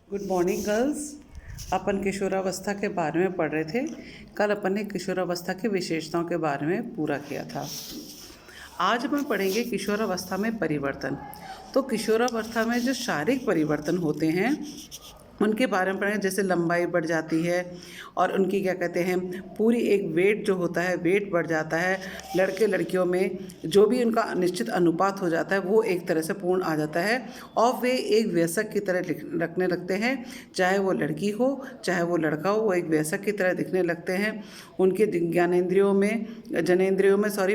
Good morning girls. अपन किशोरावस्था के बारे में पढ़ रहे थे। कल अपन ने किशोरावस्था की विशेषताओं के बारे में पूरा किया था। आज अपन पढ़ेंगे किशोरावस्था में परिवर्तन। तो किशोरावस्था में जो शारीरिक परिवर्तन होते हैं उनके बारे में पढ़ेंगे। जैसे लंबाई बढ़ जाती है और उनकी क्या कहते हैं पूरी एक वेट जो होता है वेट बढ़ जाता है। लड़के लड़कियों में जो भी उनका निश्चित अनुपात हो जाता है वो एक तरह से पूर्ण आ जाता है और वे एक वयस्क की तरह रखने लगते हैं। चाहे वो लड़की हो चाहे वो लड़का हो, वो एक वयस्क की तरह दिखने लगते हैं। उनके जनेंद्रियों में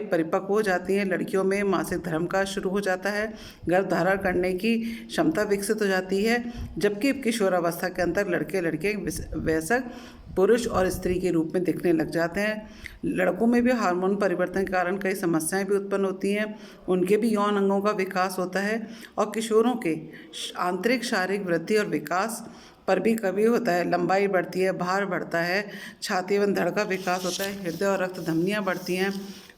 परिपक्व हो जाती हैं। लड़कियों में मासिक धर्म का शुरू हो जाता है। गर्भ धारण करने की क्षमता विकसित हो जाती है। जबकि किशोरावस्था के अंदर लड़के वयस्क पुरुष और स्त्री के रूप में दिखने लग जाते हैं। लड़कों में भी हार्मोन परिवर्तन के कारण कई समस्याएं भी उत्पन्न होती हैं। उनके भी यौन अंगों का विकास होता है और किशोरों के आंतरिक शारीरिक वृद्धि और विकास पर भी कभी होता है। लंबाई बढ़ती है, भार बढ़ता है, छाती एवं धड़ का विकास होता है, हृदय और रक्त धमनियाँ बढ़ती हैं,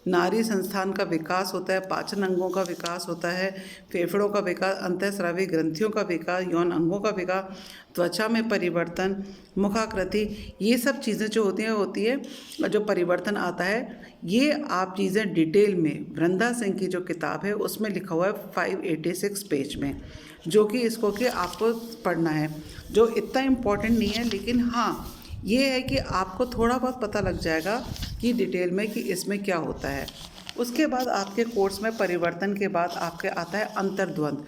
नाड़ी संस्थान का विकास होता है, पाचन अंगों का विकास होता है, फेफड़ों का विकास, अंतःस्रावी ग्रंथियों का विकास, यौन अंगों का विकास, त्वचा में परिवर्तन, मुखाकृति, ये सब चीज़ें जो होती है जो परिवर्तन आता है। ये आप चीज़ें डिटेल में वृंदा सिंह की जो किताब है उसमें लिखा हुआ है 586 पेज में, जो कि इसको कि आपको पढ़ना है। जो इतना इम्पोर्टेंट नहीं है, लेकिन हाँ ये है कि आपको थोड़ा बहुत पता लग जाएगा कि डिटेल में कि इसमें क्या होता है। उसके बाद आपके कोर्स में परिवर्तन के बाद आपके आता है अंतर्द्वंद।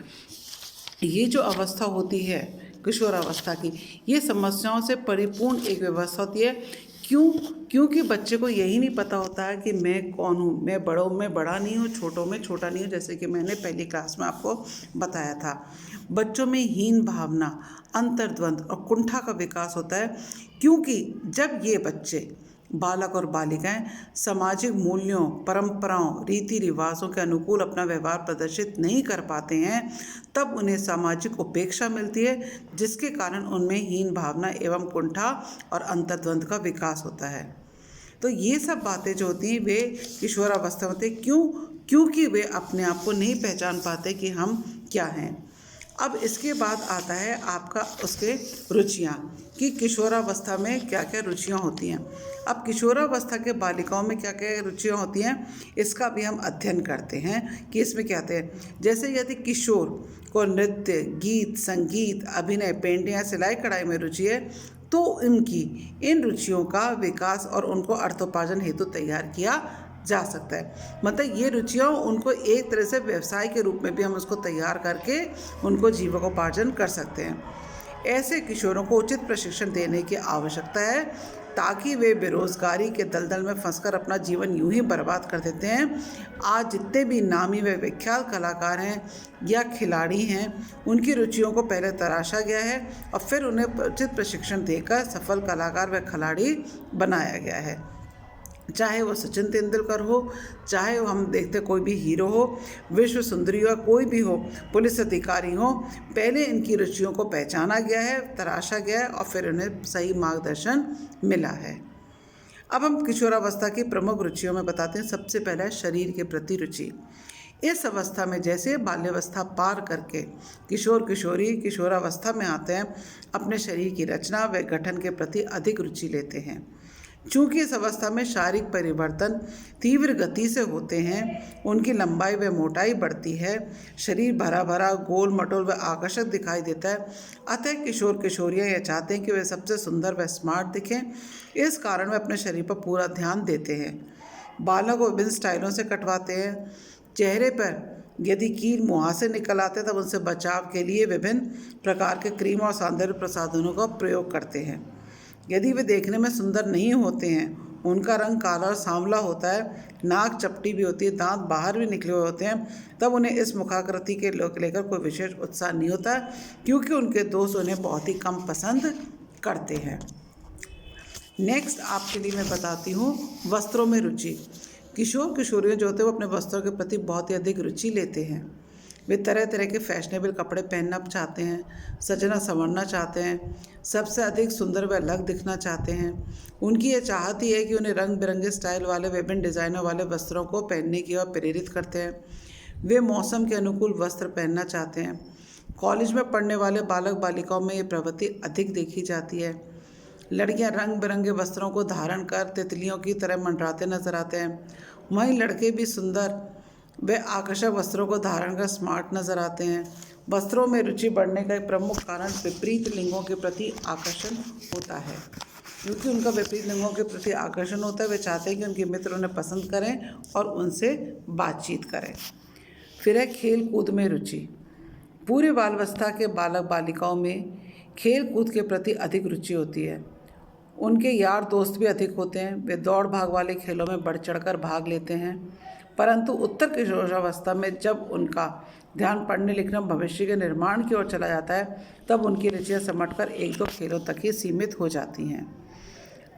ये जो अवस्था होती है किशोरावस्था की, ये समस्याओं से परिपूर्ण एक व्यवस्था होती है। क्योंकि बच्चे को यही नहीं पता होता है कि मैं कौन हूँ। मैं बड़ों में बड़ा नहीं हूँ, छोटों में छोटा नहीं हूँ, जैसे कि मैंने पहली क्लास में आपको बताया था। बच्चों में हीन भावना, अंतर्द्वंद और कुंठा का विकास होता है, क्योंकि जब ये बच्चे बालक और बालिकाएं सामाजिक मूल्यों, परंपराओं, रीति रिवाजों के अनुकूल अपना व्यवहार प्रदर्शित नहीं कर पाते हैं, तब उन्हें सामाजिक उपेक्षा मिलती है, जिसके कारण उनमें हीन भावना एवं कुंठा और अंतर्द्वंद का विकास होता है। तो ये सब बातें जो होती हैं वे किशोरावस्था में होती हैं। क्योंकि वे अपने आप को नहीं पहचान पाते कि हम क्या हैं। अब इसके बाद आता है आपका उसके रुचियाँ, कि किशोरावस्था में क्या क्या रुचियाँ होती हैं। अब किशोरावस्था के बालिकाओं में क्या क्या रुचियाँ होती हैं, इसका भी हम अध्ययन करते हैं कि इसमें क्या आते हैं। जैसे यदि किशोर को नृत्य, गीत, संगीत, अभिनय, पेंटिंग या सिलाई कढ़ाई में रुचि है, तो इन रुचियों का विकास और उनको अर्थोपार्जन हेतु तैयार किया जा सकता है। मतलब ये रुचियाँ उनको एक तरह से व्यवसाय के रूप में भी हम उसको तैयार करके उनको जीविकोपार्जन कर सकते हैं। ऐसे किशोरों को उचित प्रशिक्षण देने की आवश्यकता है, ताकि वे बेरोजगारी के दलदल में फंसकर अपना जीवन यूं ही बर्बाद कर देते हैं। आज जितने भी नामी व विख्यात कलाकार हैं या खिलाड़ी हैं, उनकी रुचियों को पहले तराशा गया है और फिर उन्हें उचित प्रशिक्षण देकर सफल कलाकार व खिलाड़ी बनाया गया है। चाहे वो सचिन तेंदुलकर हो, चाहे वो हम देखते कोई भी हीरो हो, विश्व सुंदरी हो, कोई भी हो, पुलिस अधिकारी हो, पहले इनकी रुचियों को पहचाना गया है, तराशा गया है और फिर उन्हें सही मार्गदर्शन मिला है। अब हम किशोरावस्था की प्रमुख रुचियों में बताते हैं। सबसे पहला है शरीर के प्रति रुचि। इस अवस्था में जैसे बाल्यावस्था पार करके किशोर किशोरी किशोरावस्था में आते हैं, अपने शरीर की रचना व गठन के प्रति अधिक रुचि लेते हैं। चूँकि इस अवस्था में शारीरिक परिवर्तन तीव्र गति से होते हैं, उनकी लंबाई व मोटाई बढ़ती है, शरीर भरा भरा, गोल मटोल व आकर्षक दिखाई देता है। अतः किशोर किशोरियाँ यह चाहते हैं कि वे सबसे सुंदर व स्मार्ट दिखें। इस कारण वे अपने शरीर पर पूरा ध्यान देते हैं। बालों को विभिन्न स्टाइलों से कटवाते हैं। चेहरे पर यदि कील मुहासे निकल आते हैं तब उनसे बचाव के लिए विभिन्न प्रकार के क्रीम और सौंदर्य प्रसाधनों का प्रयोग करते हैं। यदि वे देखने में सुंदर नहीं होते हैं, उनका रंग काला और सांवला होता है, नाक चपटी भी होती है, दांत बाहर भी निकले हुए होते हैं, तब उन्हें इस मुखाकृति के लेकर कोई विशेष उत्साह नहीं होता है, क्योंकि उनके दोस्त उन्हें बहुत ही कम पसंद करते हैं। नेक्स्ट आपके लिए मैं बताती हूँ वस्त्रों में रुचि। किशोर किशोरियों जो होते हैं वो अपने वस्त्रों के प्रति बहुत ही अधिक रुचि लेते हैं। वे तरह तरह के फैशनेबल कपड़े पहनना चाहते हैं, सजना संवरना चाहते हैं, सबसे अधिक सुंदर व अलग दिखना चाहते हैं। उनकी ये चाहत ही है कि उन्हें रंग बिरंगे स्टाइल वाले विभिन्न डिज़ाइनों वाले वस्त्रों को पहनने की ओर प्रेरित करते हैं। वे मौसम के अनुकूल वस्त्र पहनना चाहते हैं। कॉलेज में पढ़ने वाले बालक बालिकाओं में ये प्रवृत्ति अधिक देखी जाती है। लड़कियां रंग बिरंगे वस्त्रों को धारण कर तितलियों की तरह मंडराते नजर आते हैं। वहीं लड़के भी सुंदर वे आकर्षक वस्त्रों को धारण कर स्मार्ट नजर आते हैं। वस्त्रों में रुचि बढ़ने का एक प्रमुख कारण विपरीत लिंगों के प्रति आकर्षण होता है। क्योंकि उनका विपरीत लिंगों के प्रति आकर्षण होता है, वे चाहते हैं कि उनके मित्र उन्हें पसंद करें और उनसे बातचीत करें। फिर है खेल कूद में रुचि। पूरे बाल्यावस्था के बालक बालिकाओं में खेल कूद के प्रति अधिक रुचि होती है। उनके यार दोस्त भी अधिक होते हैं। वे दौड़ भाग वाले खेलों में बढ़ चढ़कर भाग लेते हैं। परंतु उत्तर किशोरावस्था में जब उनका ध्यान पढ़ने लिखने भविष्य के निर्माण की ओर चला जाता है, तब उनकी रुचियाँ सिमटकर एक दो खेलों तक ही सीमित हो जाती हैं।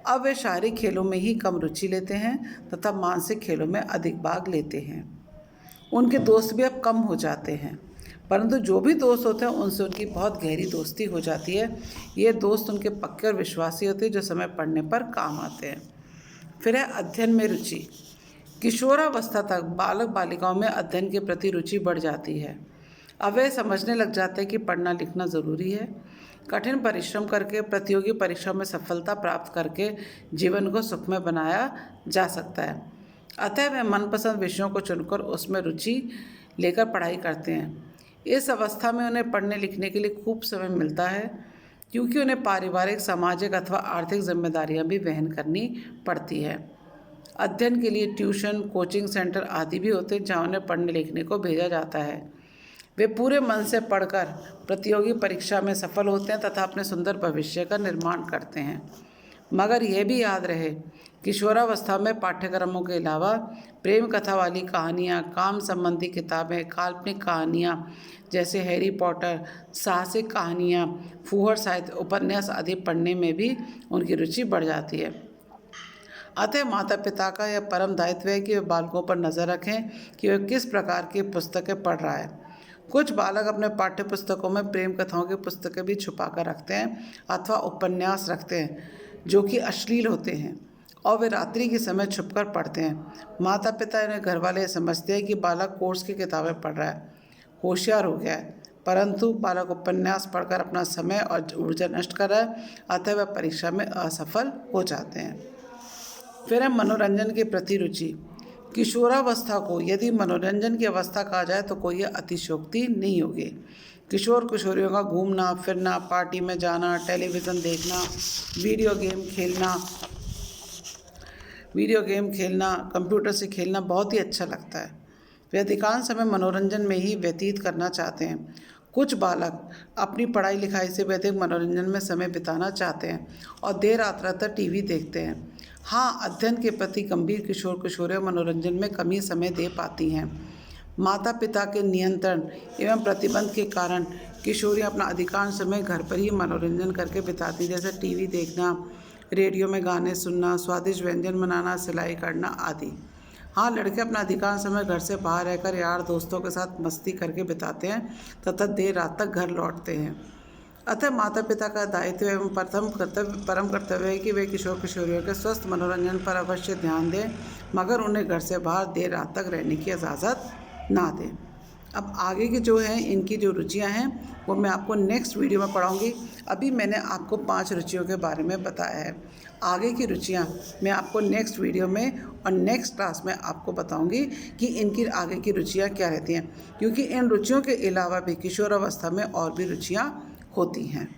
अब वे शारीरिक खेलों में ही कम रुचि लेते हैं तथा मानसिक खेलों में अधिक भाग लेते हैं। उनके दोस्त भी अब कम हो जाते हैं, परंतु जो भी दोस्त होते हैं उनसे उनकी बहुत गहरी दोस्ती हो जाती है। ये दोस्त उनके पक्के और विश्वासी होते हैं जो समय पड़ने पर काम आते हैं। फिर है अध्ययन में रुचि। किशोरावस्था तक बालक बालिकाओं में अध्ययन के प्रति रुचि बढ़ जाती है। अब वे समझने लग जाते हैं कि पढ़ना लिखना ज़रूरी है। कठिन परिश्रम करके प्रतियोगी परीक्षा में सफलता प्राप्त करके जीवन को सुखमय बनाया जा सकता है। अतः वे मनपसंद विषयों को चुनकर उसमें रुचि लेकर पढ़ाई करते हैं। इस अवस्था में उन्हें पढ़ने लिखने के लिए खूब समय मिलता है, क्योंकि उन्हें पारिवारिक, सामाजिक अथवा आर्थिक जिम्मेदारियां भी वहन करनी पड़ती है। अध्ययन के लिए ट्यूशन, कोचिंग सेंटर आदि भी होते हैं जहाँ उन्हें पढ़ने लिखने को भेजा जाता है। वे पूरे मन से पढ़कर प्रतियोगी परीक्षा में सफल होते हैं तथा अपने सुंदर भविष्य का निर्माण करते हैं। मगर यह भी याद रहे, किशोरावस्था में पाठ्यक्रमों के अलावा प्रेम कथा वाली कहानियाँ, काम संबंधी किताबें, काल्पनिक कहानियाँ जैसे हैरी पॉटर, साहसिक कहानियाँ, फूहड़ साहित्य, उपन्यास आदि पढ़ने में भी उनकी रुचि बढ़ जाती है। अतः माता पिता का यह परम दायित्व है कि वे बालकों पर नज़र रखें कि वे किस प्रकार की पुस्तकें पढ़ रहा है। कुछ बालक अपने पाठ्य पुस्तकों में प्रेम कथाओं की पुस्तकें भी छुपा कर रखते हैं अथवा उपन्यास रखते हैं जो कि अश्लील होते हैं और वे रात्रि के समय छुपकर पढ़ते हैं। माता पिता इन्हें घर वाले समझते हैं कि बालक कोर्स की किताबें पढ़ रहा है, होशियार हो गया है, परंतु बालक उपन्यास पढ़कर अपना समय और ऊर्जा नष्ट कर रहा है, अतः वह परीक्षा में असफल हो जाते हैं। फिर है मनोरंजन के प्रति रुचि। किशोरावस्था को यदि मनोरंजन की अवस्था कहा जाए तो कोई अतिशयोक्ति नहीं होगी। किशोर किशोरियों का घूमना फिरना, पार्टी में जाना, टेलीविज़न देखना, वीडियो गेम खेलना, कंप्यूटर से खेलना बहुत ही अच्छा लगता है। वे अधिकांश समय मनोरंजन में ही व्यतीत करना चाहते हैं। कुछ बालक अपनी पढ़ाई लिखाई से अधिक मनोरंजन में समय बिताना चाहते हैं और देर रात तक टीवी देखते हैं। हाँ, अध्ययन के प्रति गंभीर किशोर किशोरियाँ मनोरंजन में कमी समय दे पाती हैं। माता पिता के नियंत्रण एवं प्रतिबंध के कारण किशोरियाँ अपना अधिकांश समय घर पर ही मनोरंजन करके बिताती, जैसे टीवी देखना, रेडियो में गाने सुनना, स्वादिष्ट व्यंजन बनाना, सिलाई करना आदि। हाँ, लड़के अपना अधिकांश समय घर से बाहर रहकर यार दोस्तों के साथ मस्ती करके बिताते हैं तथा देर रात तक घर लौटते हैं। अतः माता पिता का दायित्व एवं परम कर्तव्य है कि वे किशोर किशोरियों के स्वस्थ मनोरंजन पर अवश्य ध्यान दें, मगर उन्हें घर से बाहर देर रात तक रहने की इजाज़त ना दें। अब आगे की जो है इनकी जो रुचियां हैं वो मैं आपको नेक्स्ट वीडियो में पढ़ाऊँगी। अभी मैंने आपको 5 रुचियों के बारे में बताया है। आगे की रुचियां मैं आपको नेक्स्ट वीडियो में और नेक्स्ट क्लास में आपको बताऊंगी कि इनकी आगे की रुचियां क्या रहती हैं, क्योंकि इन रुचियों के अलावा भी किशोरावस्था में और भी रुचियां होती हैं।